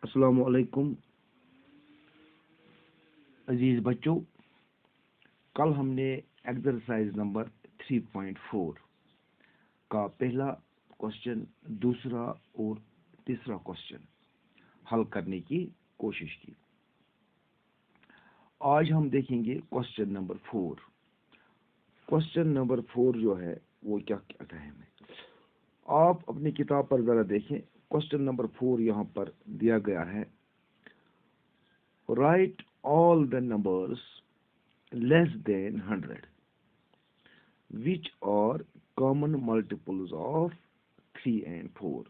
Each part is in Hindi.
अस्सलामुअलैकुम अजीज बच्चों, कल हमने एक्सरसाइज नंबर 3.4 का पहला क्वेश्चन, दूसरा और तीसरा क्वेश्चन हल करने की कोशिश की। आज हम देखेंगे क्वेश्चन नंबर 4। क्वेश्चन नंबर 4 जो है वो क्या कहता है हमें, आप अपनी किताब पर जरा देखें। क्वेश्चन नंबर 4 यहाँ पर दिया गया है, right all the numbers less than 100 which are common multiples of 3 and 4।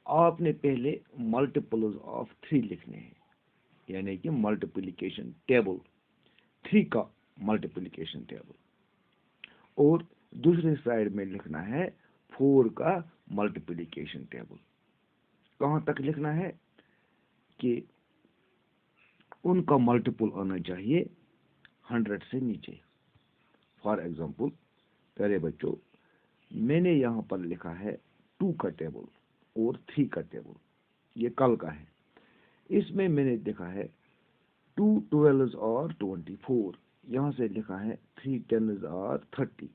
आपने पहले multiples of 3 लिखने हैं, यानी कि मल्टीप्लिकेशन टेबल 3 का मल्टीप्लिकेशन टेबल, और दूसरे साइड में लिखना है 4 का मल्टीप्लिकेशन टेबल। कहां तक लिखना है कि उनका मल्टीपल आना चाहिए 100 से नीचे। फॉर एग्जांपल, प्यारे बच्चों, मैंने यहाँ पर लिखा है 2 का टेबल और 3 का टेबल, ये कल का है। इसमें मैंने लिखा है 2 12s और 24, यहाँ से लिखा है 3 10s और 30।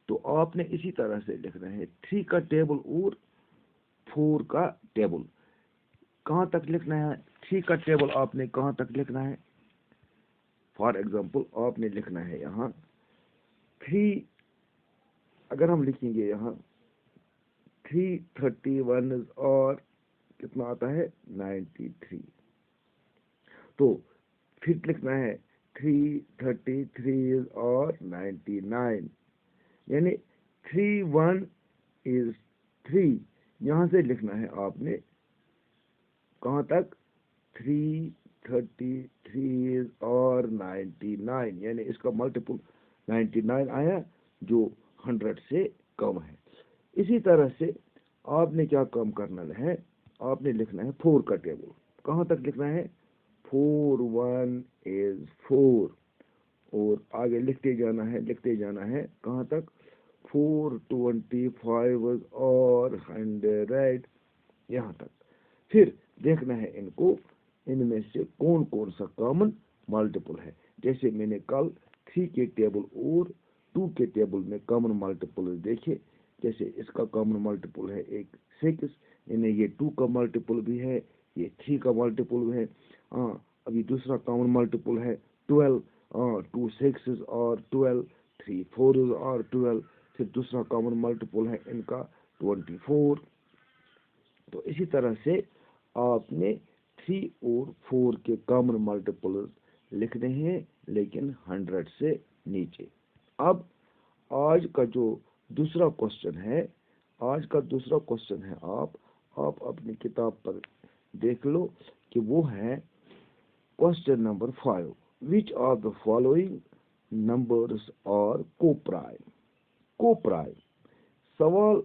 तो आपने इसी तरह से लिखना है 3 का टेबल और 4 का टेबल। कहाँ तक लिखना है 3 का टेबल, आपने कहाँ तक लिखना है। फॉर एग्जांपल, आपने लिखना है यहाँ 3, अगर हम लिखेंगे यहाँ 331 और कितना आता है 93, तो फिर लिखना है 333 और 99, यानी 31 is 3। यहाँ से लिखना है आपने कहाँ तक 333 और 99, यानी इसका मल्टीपल 99 आया जो 100 से कम है। इसी तरह से आपने क्या काम करना है, आपने लिखना है 4 का टेबल। कहाँ तक लिखना है 4 1 is 4, और आगे लिखते जाना है कहाँ तक 425 और 100, यहाँ तक। फिर देखना है इनमें से कौन कौन सा कॉमन मल्टीपल है। जैसे मैंने कल 3 के टेबल और 2 के टेबल में कॉमन मल्टीपल देखे। जैसे इसका कॉमन मल्टीपल है एक 6, यानी ये 2 का मल्टीपल भी है, ये 3 का मल्टीपल भी है। अभी दूसरा कॉमन मल्टीपल है 12, 2 6s और 12, 3 4s और 12। फिर दूसरा कॉमन मल्टीपल है इनका 24। तो इसी तरह से आपने 3 और 4 के कॉमन मल्टीपल्स लिखने हैं, लेकिन 100 से नीचे। अब आज का जो दूसरा क्वेश्चन है, आप अपनी किताब पर देख लो कि वो है question number 5, which are the following numbers are coprime. सवाल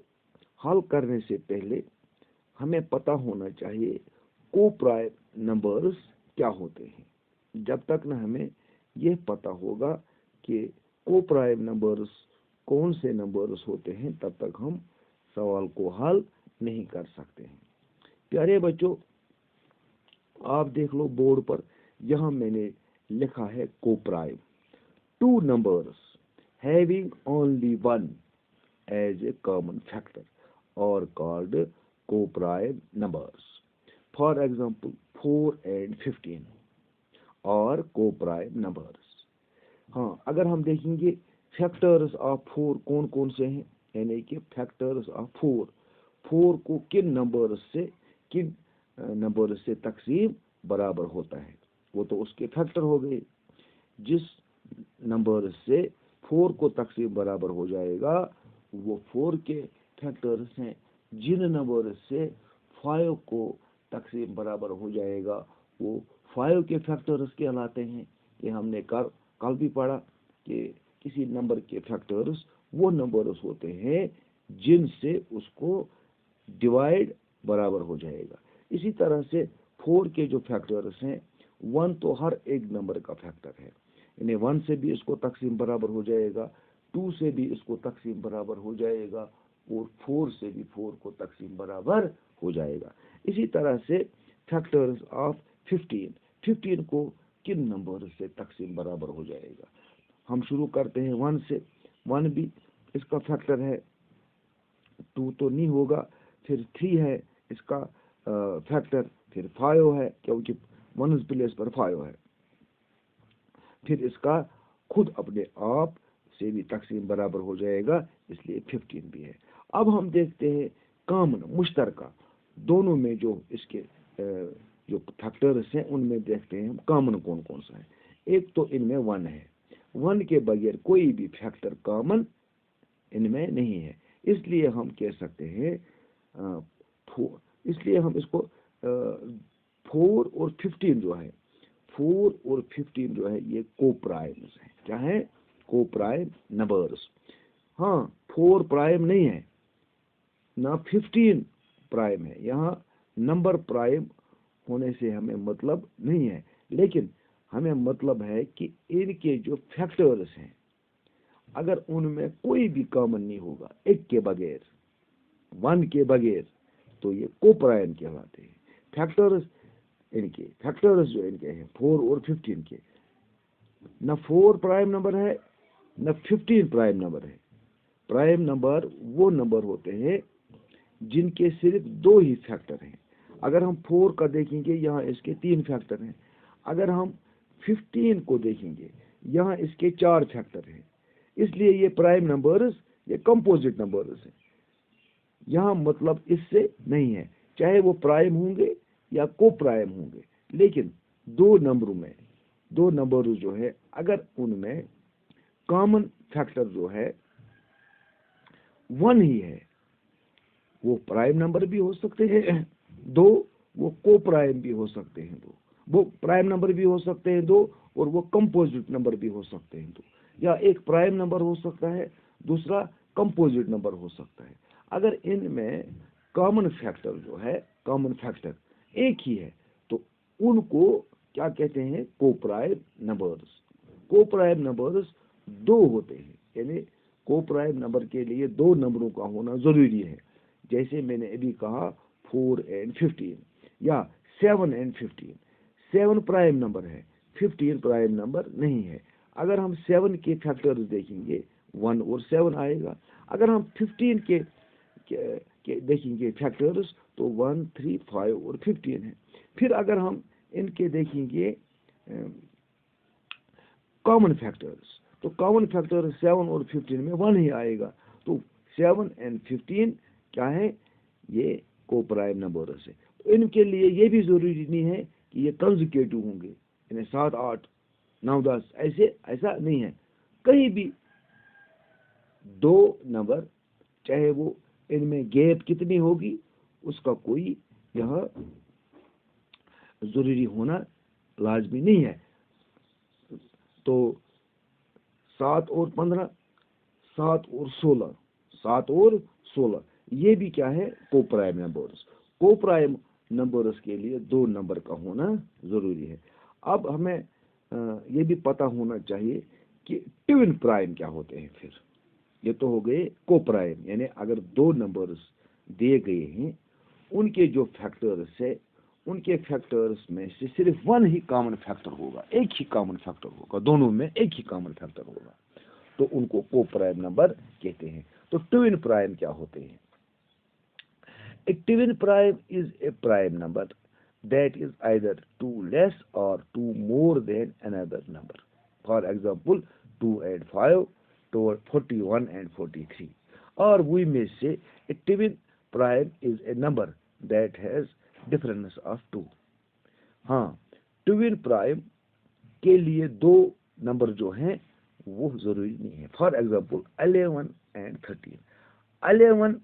हल करने से पहले हमें पता होना चाहिए कोप्राइम नंबर्स क्या होते हैं। जब तक न हमें यह पता होगा कि कोप्राइम नंबर्स कौन से नंबर्स होते हैं, तब तक हम सवाल को हल नहीं कर सकते हैं। प्यारे बच्चों, आप देख लो बोर्ड पर, यहाँ मैंने लिखा है coprime. 2 numbers having only 1 as a common factor are called coprime numbers. For example, 4 and 15 are coprime numbers. हाँ, अगर हम देखेंगे फैक्टर्स ऑफ 4 कौन कौन से हैं, यानी कि फैक्टर्स ऑफ 4 को किन नंबर से तकसीम बराबर होता है, वो तो उसके फैक्टर हो गए। जिस नंबर से 4 को तकसीम बराबर हो जाएगा वो 4 के फैक्टर्स हैं। जिन नंबर से 5 को तकसीम बराबर हो जाएगा वो 5 के फैक्टर्स कहलाते हैं। ये हमने कल भी पढ़ा कि किसी नंबर के फैक्टर्स वो नंबर्स होते हैं जिनसे उसको डिवाइड बराबर हो जाएगा। इसी तरह से 4 के जो फैक्टर्स हैं, 1 तो हर एक नंबर का फैक्टर है, यानी 1 से भी इसको तकसीम बराबर हो जाएगा, 2 से भी इसको तकसीम बराबर हो जाएगा, और 4 से भी 4 को तकसीम बराबर हो जाएगा। इसी तरह से फैक्टर्स ऑफ 15। 15 को किन नंबर से तकसीम बराबर हो जाएगा? हम शुरू करते हैं 1 से। 1 भी इसका फैक्टर है, 2 तो नहीं होगा, फिर 3 है इसका फैक्टर, फिर 5 है क्योंकि 1 प्लेस पर 5 है, फिर इसका खुद अपने आप से भी तकसीम बराबर हो जाएगा, इसलिए 15 भी है। अब हम देखते हैं कॉमन मुश्तरका दोनों में जो इसके जो फैक्टर्स हैं उनमें देखते हैं हम कॉमन कौन कौन सा है। एक तो इनमें 1 है, 1 के बगैर कोई भी फैक्टर कॉमन इनमें नहीं है, इसलिए हम कह सकते हैं इसलिए हम इसको 4 और 15 जो है, 4 और 15 जो है ये कोप्राइम्स है। क्या है? Coprime numbers. हाँ, 4 प्राइम नहीं है ना 15 प्राइम है। यहाँ नंबर प्राइम होने से हमें मतलब नहीं है, लेकिन हमें मतलब है कि इनके जो फैक्टर्स हैं अगर उनमें कोई भी कॉमन नहीं होगा, एक के बगैर, 1 के बगैर, तो ये कोप्राइम कहलाते हैं। फैक्टर्स जो इनके हैं 4 और 15 के, न 4 प्राइम नंबर है न 15 प्राइम नंबर है। प्राइम नंबर वो नंबर होते हैं जिनके सिर्फ 2 ही फैक्टर हैं। अगर हम 4 का देखेंगे यहाँ इसके 3 फैक्टर हैं, अगर हम 15 को देखेंगे यहाँ इसके 4 फैक्टर हैं, इसलिए ये प्राइम नंबर्स, ये कंपोजिट नंबर्स हैं। यहाँ मतलब इससे नहीं है, चाहे वो प्राइम होंगे या को प्राइम होंगे, लेकिन 2 नंबरों में 2 नंबर जो है अगर उनमें कॉमन फैक्टर जो है 1 ही है, वो प्राइम नंबर भी हो सकते हैं 2, वो को प्राइम भी हो सकते हैं 2, वो प्राइम नंबर भी हो सकते हैं 2, और वो कंपोजिट नंबर भी हो सकते हैं 2, या एक प्राइम नंबर हो सकता है, दूसरा कंपोजिट नंबर हो सकता है। अगर इनमें कॉमन फैक्टर जो है, कॉमन फैक्टर एक ही है, तो उनको क्या कहते हैं? Coprime numbers. कोप्राइम नंबर्स 2 होते हैं, यानी कोप्राइम नंबर के लिए 2 नंबरों का होना जरूरी है। जैसे मैंने अभी कहा 4 और 15 या 7 और 15। 7 प्राइम नंबर है, 15 प्राइम नंबर नहीं है। अगर हम 7 के फैक्टर्स देखेंगे 1 और 7 आएगा। अगर हम 15 के देखेंगे फैक्टर्स तो 1, 3, 5 और 15 है। फिर अगर हम इनके देखेंगे कॉमन फैक्टर्स, तो कॉमन फैक्टर 7 और 15 में 1 ही आएगा, तो 7 और 15 क्या है? ये कोप्राइम नंबर्स है। तो इनके लिए ये भी जरूरी नहीं है कि ये कंसेक्यूटिव होंगे, यानी 7, 8, 9, 10 ऐसा नहीं है। कहीं भी 2 नंबर, चाहे वो इनमें गैप कितनी होगी उसका कोई यह जरूरी होना लाजमी नहीं है। तो 7 और 15, 7 और 16, 7 और 16 ये भी क्या है? Coprime numbers. कोप्राइम नंबर्स के लिए 2 नंबर का होना जरूरी है। अब हमें ये भी पता होना चाहिए कि ट्विन प्राइम क्या होते हैं। फिर ये तो हो गए कोप्राइम, यानी अगर 2 नंबर्स दिए गए हैं, उनके जो फैक्टर्स है, उनके फैक्टर्स में से सिर्फ 1 ही कॉमन फैक्टर होगा, एक ही कॉमन फैक्टर होगा, दोनों में एक ही कॉमन फैक्टर होगा, तो उनको कोप्राइम नंबर कहते हैं। तो ट्विन प्राइम क्या होते हैं? A twin prime is a prime number that is either 2 less or 2 more than another number. For example, 2 and 5 toward 41 and 43. Or we may say a twin prime is a number that has difference of 2. हाँ, ट्विन प्राइम के लिए 2 नंबर जो हैं वो जरूरी नहीं है। For example 11 and 13। 11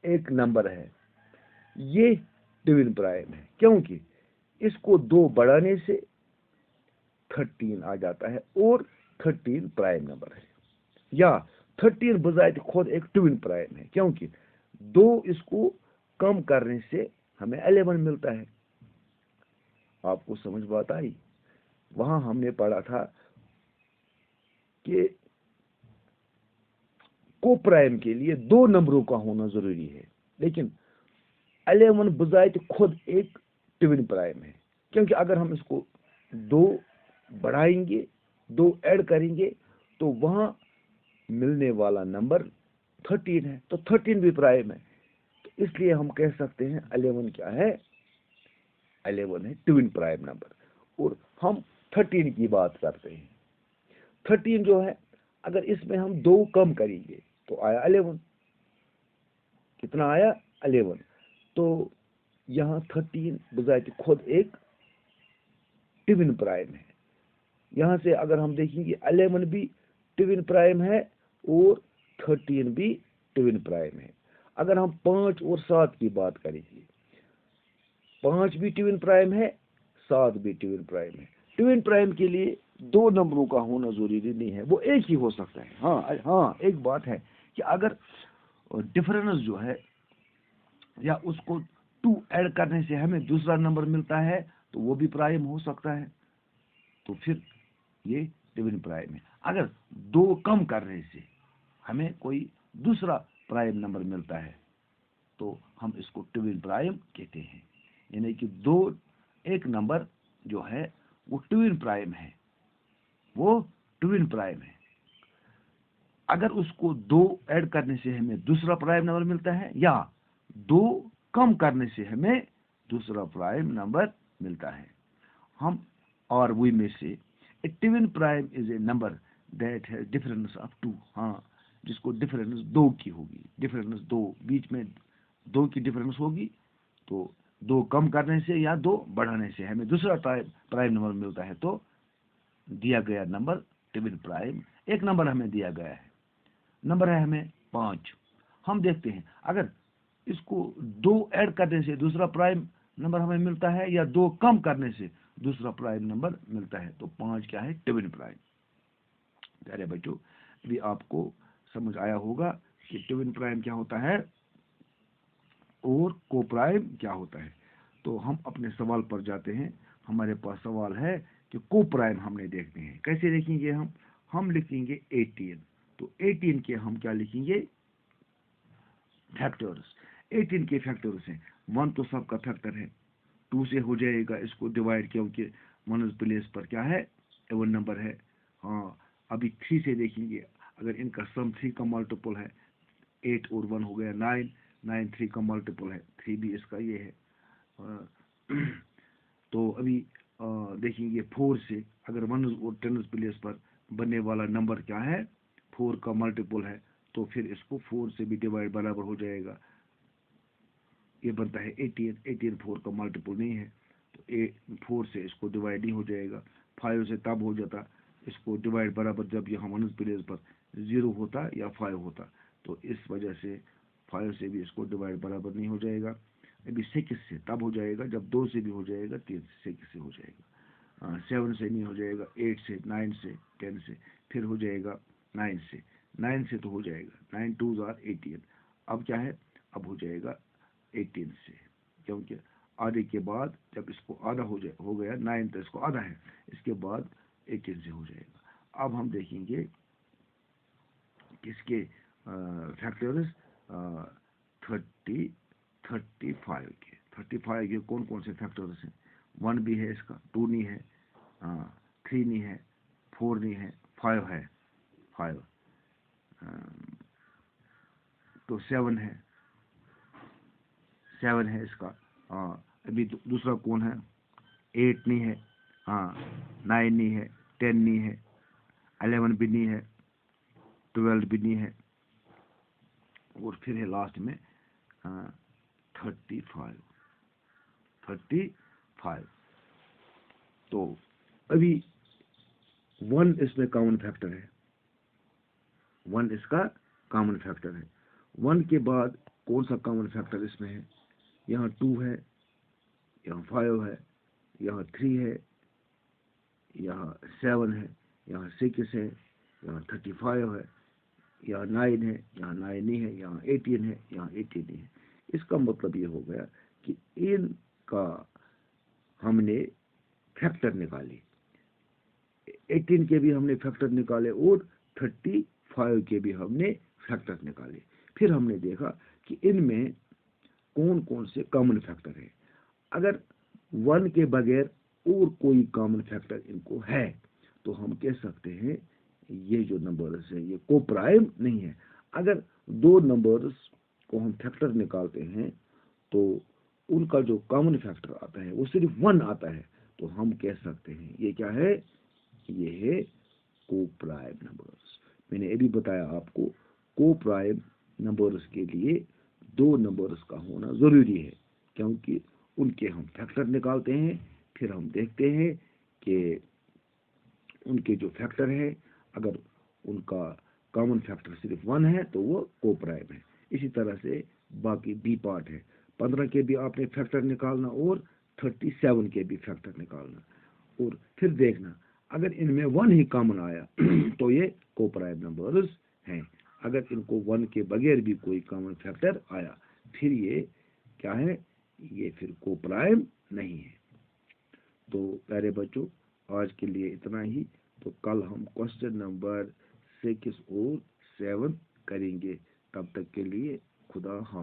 एक नंबर है, ये ट्विन प्राइम है क्योंकि इसको 2 बढ़ाने से 13 आ जाता है और 13 प्राइम नंबर है। या 13 बजाय खुद एक ट्विन प्राइम है क्योंकि 2 इसको कम करने से हमें 11 मिलता है। आपको समझ बात आई? वहां हमने पढ़ा था कि कोप्राइम के लिए 2 नंबरों का होना जरूरी है, लेकिन 11 बजाय खुद एक ट्विन प्राइम है, क्योंकि अगर हम इसको 2 बढ़ाएंगे, 2 ऐड करेंगे तो वहां मिलने वाला नंबर 13 है, तो 13 भी प्राइम है। तो इसलिए हम कह सकते हैं 11 क्या है, 11 है ट्विन प्राइम नंबर। और हम 13 की बात करते हैं। 13 जो है, अगर इसमें हम 2 कम करेंगे तो आया 11। कितना आया, 11। तो यहाँ 13 बजाय खुद एक ट्विन प्राइम है। यहाँ से अगर हम देखेंगे 11 भी ट्विन प्राइम है और 13 भी ट्विन प्राइम है। अगर हम 5 और 7 की बात करेंगे, 5 भी ट्विन प्राइम है, 7 भी ट्विन प्राइम है। ट्विन प्राइम के लिए 2 नंबरों का होना जरूरी नहीं है, वो एक ही हो सकता है। हाँ, एक बात है कि अगर डिफरेंस जो है या उसको 2 ऐड करने से हमें दूसरा नंबर मिलता है तो वो भी प्राइम हो सकता है, तो फिर ये ट्विन प्राइम है। अगर 2 कम करने से हमें कोई दूसरा प्राइम नंबर मिलता है तो हम इसको ट्विन प्राइम कहते हैं। यानी कि एक नंबर जो है वो ट्विन प्राइम है, वो ट्विन प्राइम है। अगर उसको 2 ऐड करने से हमें दूसरा प्राइम नंबर मिलता है या 2 कम करने से हमें दूसरा प्राइम नंबर मिलता है। हम और वही में से a twin prime is a number that has difference of 2। हाँ, जिसको डिफरेंस 2 की होगी, डिफरेंस 2, बीच में 2 की डिफरेंस होगी, तो 2 कम करने से या 2 बढ़ाने से हमें दूसरा प्राइम नंबर मिलता है, तो दिया गया नंबर ट्विन प्राइम। एक नंबर हमें दिया गया है, नंबर है हमें 5। हम देखते हैं अगर इसको 2 ऐड करने से दूसरा प्राइम नंबर हमें मिलता है या 2 कम करने से दूसरा प्राइम नंबर मिलता है, तो 5 क्या है, ट्विन प्राइम। प्यारे बच्चों, भी आपको समझ आया होगा कि ट्विन प्राइम क्या होता है और को प्राइम क्या होता है। तो हम अपने सवाल पर जाते हैं। हमारे पास सवाल है कि को प्राइम हमने देखते हैं। कैसे देखेंगे हम लिखेंगे 18। तो 18 के हम क्या लिखेंगे, फैक्टर्स। 18 के फैक्टर्स हैं। 1 तो सबका फैक्टर है, 2 से हो जाएगा इसको डिवाइड, क्योंकि 1 प्लेस पर क्या है, एवन नंबर है। हाँ, अभी 3 से देखेंगे, अगर इनका सम 3 का मल्टीपल है, 8 और 1 हो गया 9, 9 3 का मल्टीपल है, 3 भी इसका ये है। तो अभी देखेंगे 4 से, अगर 1 और 10 प्लेस पर बनने वाला नंबर क्या है, 4 का मल्टीपल है, तो फिर इसको 4 से भी डिवाइड बराबर हो जाएगा, ये बनता है 18। 18 4 का मल्टीपल नहीं है, तो 4 से इसको डिवाइड नहीं हो जाएगा। 5 से तब हो जाता इसको डिवाइड बराबर जब यहाँ 1 प्लेस पर 0 होता या 5 होता, तो इस वजह से 5 से भी इसको डिवाइड बराबर नहीं हो जाएगा। अभी 6 से तब हो जाएगा जब 2 से भी हो जाएगा, 3 से 6 से हो जाएगा। 7 से नहीं हो जाएगा, 8 से, 9 से, 10 से, फिर हो जाएगा 9 से। 9 से तो हो जाएगा, 9 2 आर 18। अब क्या है, अब हो जाएगा 18 से, क्योंकि आधे के बाद जब इसको आधा हो गया, 9 तो इसको आधा है, इसके बाद 18 से हो जाएगा। अब हम देखेंगे किसके फैक्टर्स, 35 के। 35 के कौन कौन से फैक्टर्स हैं, 1 भी है इसका, 2 नहीं है, 3 नहीं है, 4 नहीं है, 5 है, 5, तो 7 है, 7 है इसका। अभी दूसरा कौन है, 8 नहीं है, 9 नहीं है, 10 नहीं है, 11 भी नहीं है, 12 भी नहीं है, और फिर है लास्ट में 35। तो अभी 1 इसमें कॉमन फैक्टर है, 1 इसका कॉमन फैक्टर है। 1 के बाद कौन सा कॉमन फैक्टर इसमें है, यहाँ 2 है, यहाँ 5 है, यहाँ 3 है, यहाँ 7 है, यहाँ 6 है, यहाँ 35 है, यहाँ 9 है, यहाँ 9 नहीं है, यहाँ 18 है, यहाँ 18 नहीं है। इसका मतलब ये हो गया कि इनका हमने फैक्टर निकाले, 18 के भी हमने फैक्टर निकाले और 35 के भी हमने फैक्टर निकाले। फिर हमने देखा कि इनमें कौन कौन से कॉमन फैक्टर है। अगर 1 के बगैर और कोई कॉमन फैक्टर इनको है, तो हम कह सकते हैं ये जो नंबर्स है ये को प्राइम नहीं है। अगर दो नंबर्स को हम फैक्टर निकालते हैं तो उनका जो कॉमन फैक्टर आता है वो सिर्फ 1 आता है, तो हम कह सकते हैं ये क्या है, ये है को प्राइम नंबर्स। मैंने अभी बताया आपको को प्राइम नंबर्स के लिए दो नंबर्स का होना जरूरी है, क्योंकि उनके हम फैक्टर निकालते हैं, फिर हम देखते हैं कि उनके जो फैक्टर है अगर उनका कॉमन फैक्टर सिर्फ 1 है तो वो को प्राइम है। इसी तरह से बाकी बी पार्ट है, 15 के भी आपने फैक्टर निकालना और 37 के भी फैक्टर निकालना, और फिर देखना अगर इनमें 1 ही कॉमन आया तो ये को प्राइम नंबर्स हैं। अगर इनको 1 के बगैर भी कोई कॉमन फैक्टर आया फिर ये क्या है, ये फिर को प्राइम नहीं है। तो प्यारे बच्चों, आज के लिए इतना ही। तो कल हम क्वेश्चन नंबर 6 और 7 करेंगे। तब तक के लिए खुदा हाफिज़।